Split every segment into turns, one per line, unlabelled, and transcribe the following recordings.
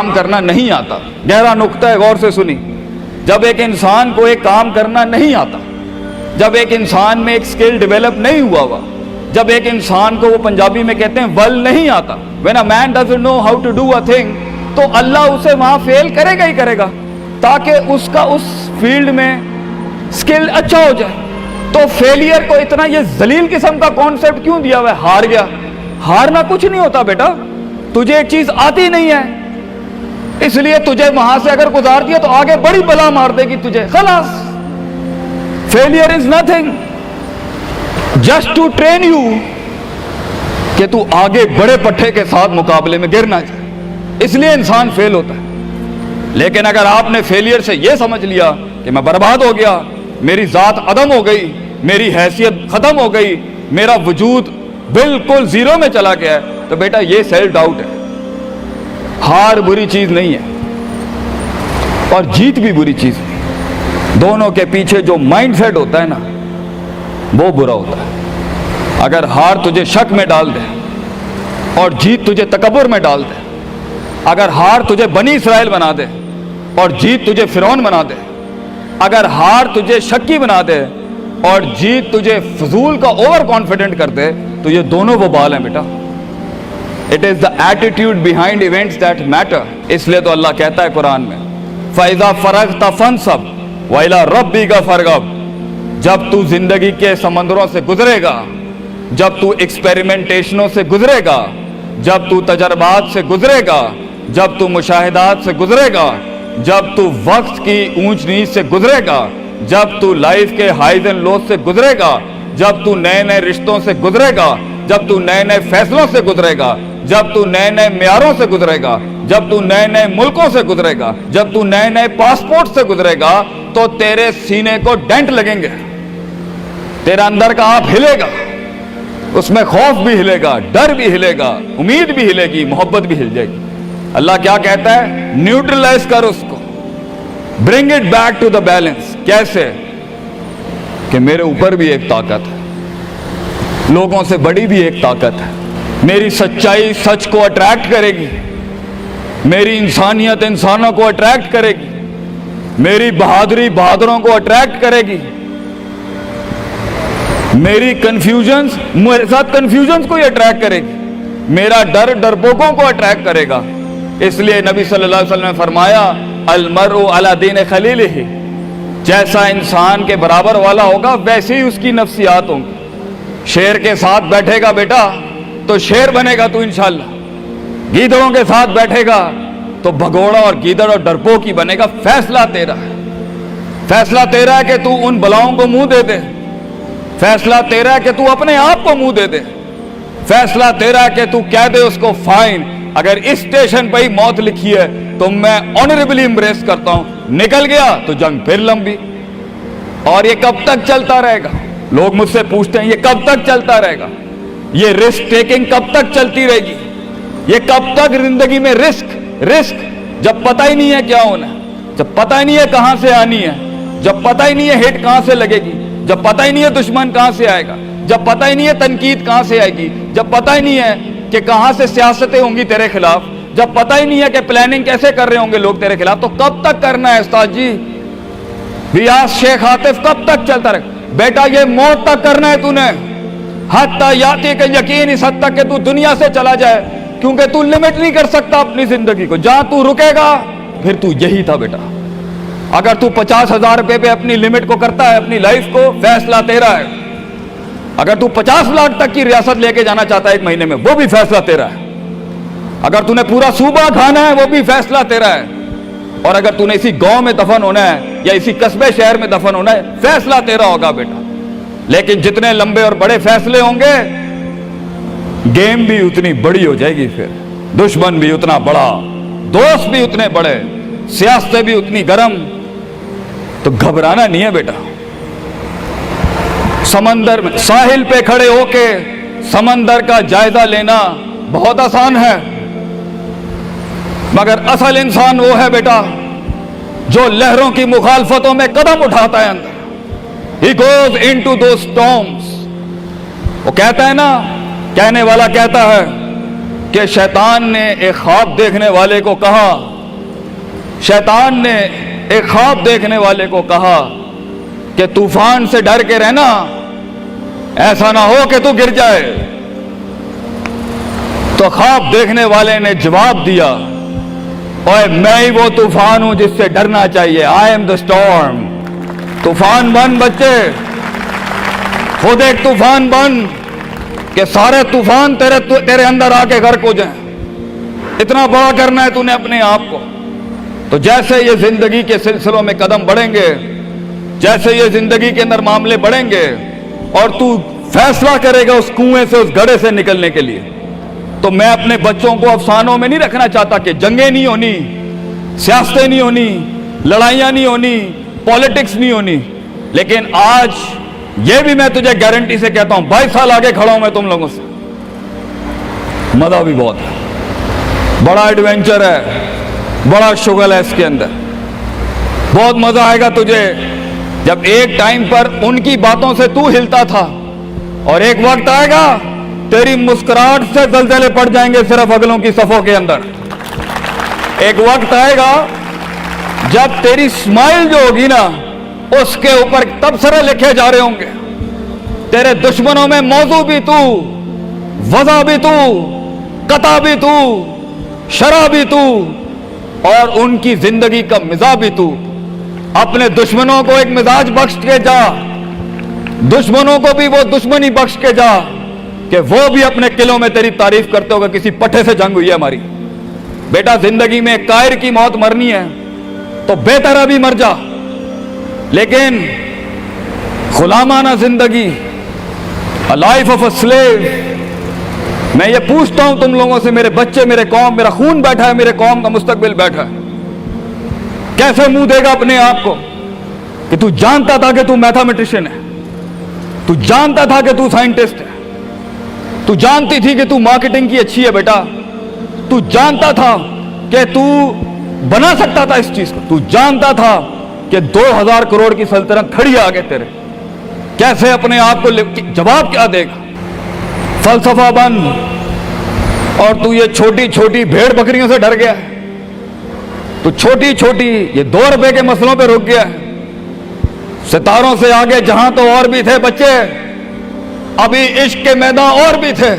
کام کرنا نہیں آتا. گہرا نقطہ ہے, غور سے سنی. جب ایک انسان کو ایک کام کرنا نہیں آتا, جب ایک انسان میں ایک سکل ڈیولپ نہیں ہوا, جب ایک انسان کو, وہ پنجابی میں کہتے ہیں ول نہیں آتا, when a man doesn't know how to do a thing, تو اللہ اسے وہاں فیل کرے گا ہی کرے گا, تاکہ اس کا اس فیلڈ میں سکل اچھا ہو جائے. تو فیلئر کو اتنا یہ ذلیل قسم کا کانسیپٹ کیوں دیا ہوا ہے؟ ہار گیا. ہارنا کچھ نہیں ہوتا بیٹا, تجھے ایک چیز آتی نہیں ہے, اس لیے تجھے وہاں سے اگر گزار دیا تو آگے بڑی بلا مار دے گی تجھے, خلاص. Failure is nothing, just to train you کہ تو آگے بڑے پٹھے کے ساتھ مقابلے میں گر نہ جائے, اس لیے انسان فیل ہوتا ہے. لیکن اگر آپ نے فیلئر سے یہ سمجھ لیا کہ میں برباد ہو گیا, میری ذات عدم ہو گئی, میری حیثیت ختم ہو گئی, میرا وجود بالکل زیرو میں چلا گیا ہے, تو بیٹا یہ سیلف ڈاؤٹ ہے. ہار بری چیز نہیں ہے اور جیت بھی بری چیز نہیں, دونوں کے پیچھے جو مائنڈ سیٹ ہوتا ہے نا, وہ برا ہوتا ہے. اگر ہار تجھے شک میں ڈال دے اور جیت تجھے تکبر میں ڈال دے, اگر ہار تجھے بنی اسرائیل بنا دے اور جیت تجھے فرعون بنا دے, اگر ہار تجھے شکی بنا دے اور جیت تجھے فضول کا اوور کانفیڈنٹ کر دے, تو یہ دونوں وہ بال ہیں بیٹا. It is the attitude behind events that matter. اس لیے تو اللہ کہتا ہے قرآن میں فَإِذَا فَرَغْتَ فَانْصَبْ وَإِلَىٰ رَبِّكَ فَارْغَب. جب تو زندگی کے سمندروں سے گزرے گا, جب تو ایکسپیریمنٹیشنوں سے گزرے گا, جب تو تجربات سے گزرے گا, جب تو مشاہدات سے گزرے گا, جب تو وقت کی اونچ نیچ سے گزرے گا, جب تو لائف کے ہائیز اینڈ لوز سے گزرے گا, جب تو نئے نئے رشتوں سے گزرے گا, جب تو نئے نئے فیصلوں سے گزرے گا, جب تو نئے نئے معیاروں سے گزرے گا, جب تو نئے نئے ملکوں سے گزرے گا, جب تو نئے نئے پاسپورٹ سے گزرے گا, تو تیرے سینے کو ڈینٹ لگیں گے, تیرا اندر کا آپ ہلے گا, اس میں خوف بھی ہلے گا, ڈر بھی ہلے گا, امید بھی ہلے گی, محبت بھی ہل جائے گی. اللہ کیا کہتا ہے؟ نیوٹرلائز کر اس کو, bring it back to the balance. کیسے؟ کہ میرے اوپر بھی ایک طاقت ہے, لوگوں سے بڑی بھی ایک طاقت ہے. میری سچائی سچ کو اٹریکٹ کرے گی, میری انسانیت انسانوں کو اٹریکٹ کرے گی, میری بہادری بہادروں کو اٹریکٹ کرے گی, میری کنفیوژنز میرے ساتھ کنفیوژنز کو ہی اٹریکٹ کرے گی, میرا ڈر ڈرپوکوں کو اٹریکٹ کرے گا. اس لیے نبی صلی اللہ علیہ وسلم نے فرمایا المرء علی دین خلیلہ, جیسا انسان کے برابر والا ہوگا ویسے ہی اس کی نفسیات ہوں گی. شیر کے ساتھ بیٹھے گا بیٹا تو شیر بنے گا تو انشاءاللہ, گیدڑوں کے ساتھ بیٹھے گا تو بھگوڑا اور گیدڑ اور ڈرپوک ہی بنے گا. فیصلہ تیرا ہے, فیصلہ تیرا ہے کہ تو ان بلاؤں کو منہ دے دے, فیصلہ تیرا ہے کہ تو اپنے آپ کو منہ دے دے, فیصلہ تیرا ہے کہ تو کہہ دے اس کو فائن, اگر اس اسٹیشن پہ ہی موت لکھی ہے تو میں آنریبلی امبریس کرتا ہوں, نکل گیا تو جنگ پھر لمبی. اور یہ کب تک چلتا رہے گا؟ لوگ مجھ سے پوچھتے ہیں یہ کب تک چلتا رہے گا, یہ رسک ٹیکنگ کب تک چلتی رہے گی, یہ کب تک زندگی میں رسک جب پتہ ہی نہیں ہے کیا ہونا ہے, جب پتہ ہی نہیں ہے کہاں سے آنی ہے, جب پتہ ہی نہیں ہے ہٹ کہاں سے لگے گی, جب پتہ ہی نہیں ہے دشمن کہاں سے آئے گا, جب پتہ ہی نہیں ہے تنقید کہاں سے آئے گی, جب پتہ ہی نہیں ہے کہ کہاں سے سیاستیں ہوں گی تیرے خلاف, جب پتہ ہی نہیں ہے کہ پلاننگ کیسے کر رہے ہوں گے لوگ تیرے خلاف, تو کب تک کرنا ہے استاد جی؟ ریاض شیخ عاطف کب تک چلتا رہے؟ بیٹا یہ موت تک کرنا ہے تو نے, حتی یاتی کہ یقین اس حد تک کہ تو دنیا سے چلا جائے, کیونکہ تو لمٹ نہیں کر سکتا اپنی زندگی کو, جہاں تو رکے گا پھر تو یہی تھا بیٹا. اگر تو 50,000 روپے پہ اپنی لمٹ کو کرتا ہے اپنی لائف کو, فیصلہ تیرا ہے. اگر تو 50 لاکھ تک کی ریاست لے کے جانا چاہتا ہے ایک مہینے میں, وہ بھی فیصلہ تیرا ہے. اگر تو نے پورا صوبہ کھانا ہے وہ بھی فیصلہ تیرا ہے. اور اگر تو نے اسی گاؤں میں دفن ہونا ہے یا اسی قصبے شہر میں دفن ہونا ہے, فیصلہ تیرا ہوگا بیٹا. لیکن جتنے لمبے اور بڑے فیصلے ہوں گے, گیم بھی اتنی بڑی ہو جائے گی, پھر دشمن بھی اتنا بڑا, دوست بھی اتنے بڑے, سیاستیں بھی اتنی گرم. تو گھبرانا نہیں ہے بیٹا. سمندر میں ساحل پہ کھڑے ہو کے سمندر کا جائزہ لینا بہت آسان ہے, مگر اصل انسان وہ ہے بیٹا جو لہروں کی مخالفتوں میں قدم اٹھاتا ہے اندر. He goes into those storms. وہ کہتا ہے نا, کہنے والا کہتا ہے کہ شیطان نے ایک خواب دیکھنے والے کو کہا शैतान ने एक ख्वाब देखने वाले को कहा कि तूफान से डर के रहना, ऐसा ना हो कि तू गिर जाए। तो ख्वाब देखने वाले ने जवाब दिया, ओए मैं ही वो तूफान हूं जिससे डरना चाहिए। I am the storm. तूफान बन बच्चे, खुद एक तूफान बन कि सारे तूफान तेरे अंदर आके गर्क हो जाएं। इतना बड़ा करना है तूने अपने आप को। तो जैसे ये जिंदगी के सिलसिलों में कदम बढ़ेंगे, जैसे ये जिंदगी के अंदर मामले बढ़ेंगे और तू फैसला करेगा उस कुएं से, उस गड्ढे से निकलने के लिए, तो मैं अपने बच्चों को अफसानों में नहीं रखना चाहता कि जंगें नहीं होनी, सियासतें नहीं होनी, लड़ाइयां नहीं होनी, पॉलिटिक्स नहीं होनी। लेकिन आज ये भी मैं तुझे गारंटी से कहता हूं, 22 साल आगे खड़ा हूं मैं तुम लोगों से। मजा भी बहुत है, बड़ा एडवेंचर है, बड़ा शुगल है इसके अंदर। बहुत मजा आएगा तुझे जब एक टाइम पर उनकी बातों से तू हिलता था और एक वक्त आएगा तेरी मुस्कुराहट से जलजले पड़ जाएंगे सिर्फ अगलों की सफों के अंदर। एक वक्त आएगा जब तेरी स्माइल जो होगी ना, उसके ऊपर तबसरे लिखे जा रहे होंगे। तेरे दुश्मनों में मौजू भी तू, वजह भी तू, कता भी तू, शराब भी तू और उनकी जिंदगी का मिजाज भी तू। अपने दुश्मनों को एक मिजाज बख्श के जा, दुश्मनों को भी वो दुश्मनी बख्श के जा कि वो भी अपने किलों में तेरी तारीफ करते होगा, किसी पट्टे से जंग हुई है हमारी। बेटा जिंदगी में कायर की मौत मरनी है तो बेहतर अभी मर जा, लेकिन गुलामाना जिंदगी, a life of a slave. मैं ये पूछता हूं तुम लोगों से, मेरे बच्चे, मेरे कौम, मेरा खून बैठा है, मेरे कौम का मुस्तकबिल बैठा है, कैसे मुंह देगा अपने आप को कि तू जानता था कि तू मैथमेटिशियन है, तू जानता था कि तू साइंटिस्ट है, तू जानती थी कि तू मार्केटिंग की अच्छी है बेटा, तू जानता था कि तू बना सकता था इस चीज को, तू जानता था कि 2000 करोड़ की सल्तनत खड़ी है आगे तेरे, कैसे अपने आप को जवाब क्या देगा? फलसफा बन और तू ये छोटी छोटी भेड़ बकरियों से डर गया है, तू छोटी छोटी ये 2 रुपए के मसलों पे रुक गया है। सितारों से आगे जहां तो और भी थे बच्चे, अभी इश्क के मैदान और भी थे,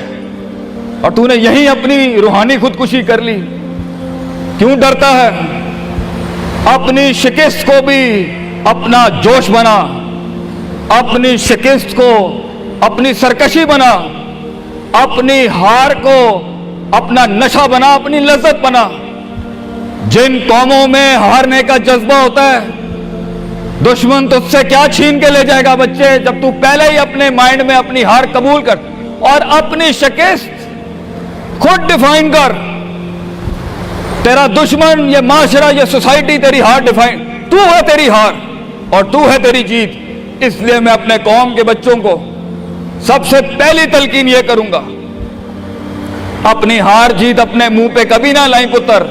और तूने यहीं अपनी रूहानी खुदकुशी कर ली। क्यों डरता है? अपनी शिकस्त को भी अपना जोश बना, अपनी शिकस्त को अपनी सरकशी बना, अपनी हार को अपना नशा बना, अपनी लज्जत बना। जिन कौमों में हारने का जज्बा होता है, दुश्मन तुझसे क्या छीन के ले जाएगा बच्चे, जब तू पहले ही अपने माइंड में अपनी हार कबूल कर और अपनी शिकस्त खुद डिफाइन कर। तेरा दुश्मन, ये माशरा, ये सोसाइटी तेरी हार डिफाइन, तू है तेरी हार और तू है तेरी जीत। इसलिए मैं अपने कौम के बच्चों को सबसे पहली तलकीन ये करूंगा, अपनी हार जीत अपने मुंह पे कभी ना लाई पुत्र,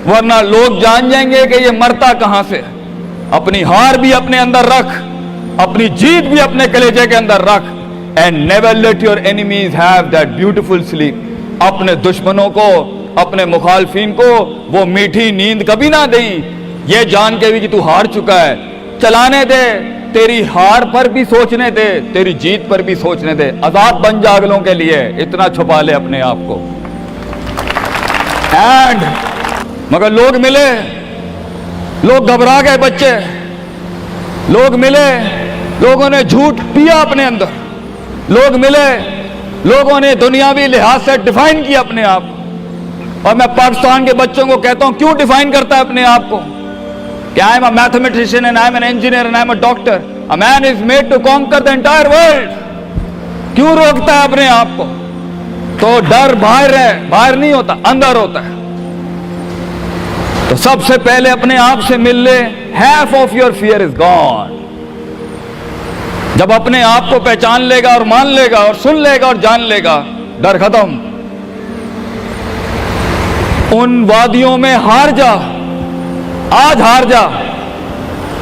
वरना लोग जान जाएंगे कि ये मरता कहां से। अपनी हार भी अपने अंदर रख, अपनी जीत भी अपने कलेजे के अंदर रख। And never let your enemies have that beautiful sleep. अपने दुश्मनों को, अपने मुखालफिन को वो मीठी नींद कभी ना दें, ये जान के भी कि तू हार चुका है। चलाने दे, तेरी हार पर भी सोचने दे, तेरी जीत पर भी सोचने दे। आजाद बन जा अगलों के लिए, इतना छुपा ले अपने आप को। एंड मगर लोग मिले, लोग घबरा गए बच्चे, लोग मिले, लोगों ने झूठ पिया अपने अंदर, लोग मिले, लोगों ने दुनियावी लिहाज से डिफाइन किया अपने आप को। और मैं पाकिस्तान के बच्चों को कहता हूं, क्यों डिफाइन करता है अपने आप को कि I am a mathematician and I am an engineer and I am a doctor. A man is made to conquer the entire world. क्यों रोकता है अपने आप को? तो डर बाहर है, बाहर नहीं होता, अंदर होता है। तो सबसे पहले अपने आप से मिल ले, half of your fear is gone। जब अपने आप को पहचान लेगा और मान लेगा और सुन लेगा और जान लेगा, डर खत्म। उन वादियों में हार जा, आज हार जा,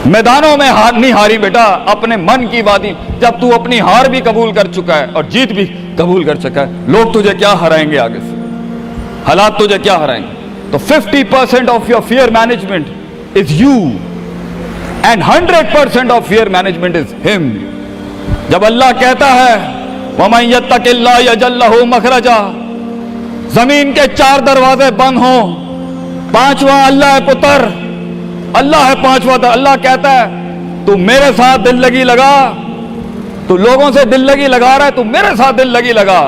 मैदानों में हार नहीं हारी बेटा, अपने मन की वादी। जब तू अपनी हार भी कबूल कर चुका है और जीत भी कबूल कर चुका है, लोग तुझे क्या हराएंगे आगे से? हालात तुझे क्या हराएंगे? तो 50% of your fear management is you and 100% of fear management is him. जब अल्लाह कहता है वमन यत्तकिल्लाह यजअल लहू मखरजा, जमीन के 4 दरवाजे बंद हो, 5वां अल्लाह है पुत्र, अल्लाह है 5वां। अल्लाह कहता है तू मेरे साथ दिल लगी लगा, तू लोगों से दिल लगी लगा रहा है, तू मेरे साथ दिल लगी लगा।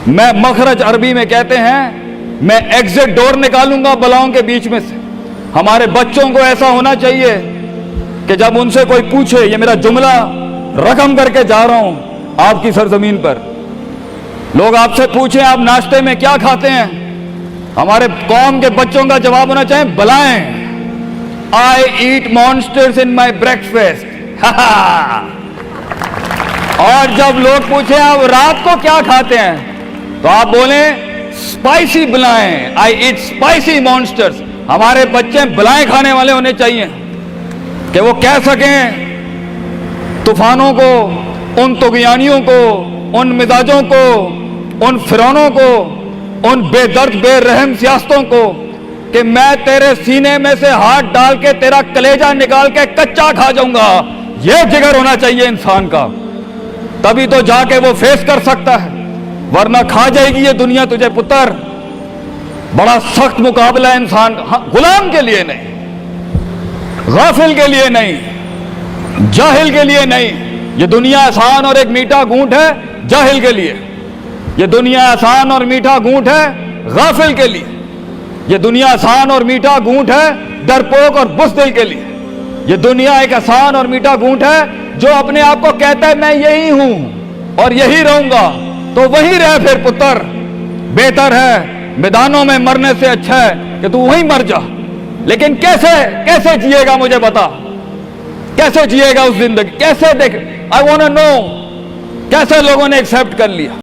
मैं मखरज अरबी में कहते हैं मैं एग्जिट डोर निकालूंगा बलाओं के बीच में से। हमारे बच्चों को ऐसा होना चाहिए कि जब उनसे कोई पूछे, ये मेरा जुमला रकम करके जा रहा हूं आपकी सरजमीन पर, लोग आपसे पूछें आप नाश्ते में क्या खाते हैं, हमारे कौम के बच्चों का जवाब होना चाहिए बलाएं, आई ईट मॉन्स्टर्स इन माई ब्रेकफास्ट। और जब लोग पूछे आप रात को क्या खाते हैं, तो आप बोले स्पाइसी बलाएं, आई ईट स्पाइसी मॉन्स्टर्स। हमारे बच्चे बलाएं खाने वाले होने चाहिए कि वो कह सकें तूफानों को, उन तुगयानियों को, उन मिजाजों को, उन फिरौनों को, उन बेदर्द बेरहम सियासतों को कि मैं तेरे सीने में से हाथ डाल के तेरा कलेजा निकाल के कच्चा खा जाऊंगा। यह जिगर होना चाहिए इंसान का, तभी तो जाके वो फेस कर सकता है, वरना खा जाएगी ये दुनिया तुझे पुत्र। बड़ा सख्त मुकाबला है इंसान का, गुलाम के लिए नहीं, गाफिल के लिए नहीं, जाहिल के लिए नहीं। ये दुनिया आसान और एक मीठा घूंट है जाहिल के लिए, ये दुनिया आसान और मीठा घूंट है गाफिल के लिए, ये दुनिया आसान और मीठा घूंट है डरपोक और बुज़दिल के लिए। ये दुनिया एक आसान और मीठा घूंट है जो अपने आप को कहता है मैं यही हूं और यही रहूंगा, तो वहीं रह फिर पुत्र। बेहतर है मैदानों में मरने से अच्छा है कि तू वहीं मर जा। लेकिन कैसे कैसे जिएगा मुझे बता, कैसे जिएगा उस जिंदगी, कैसे देख, आई वांट टू नो कैसे लोगों ने एक्सेप्ट कर लिया।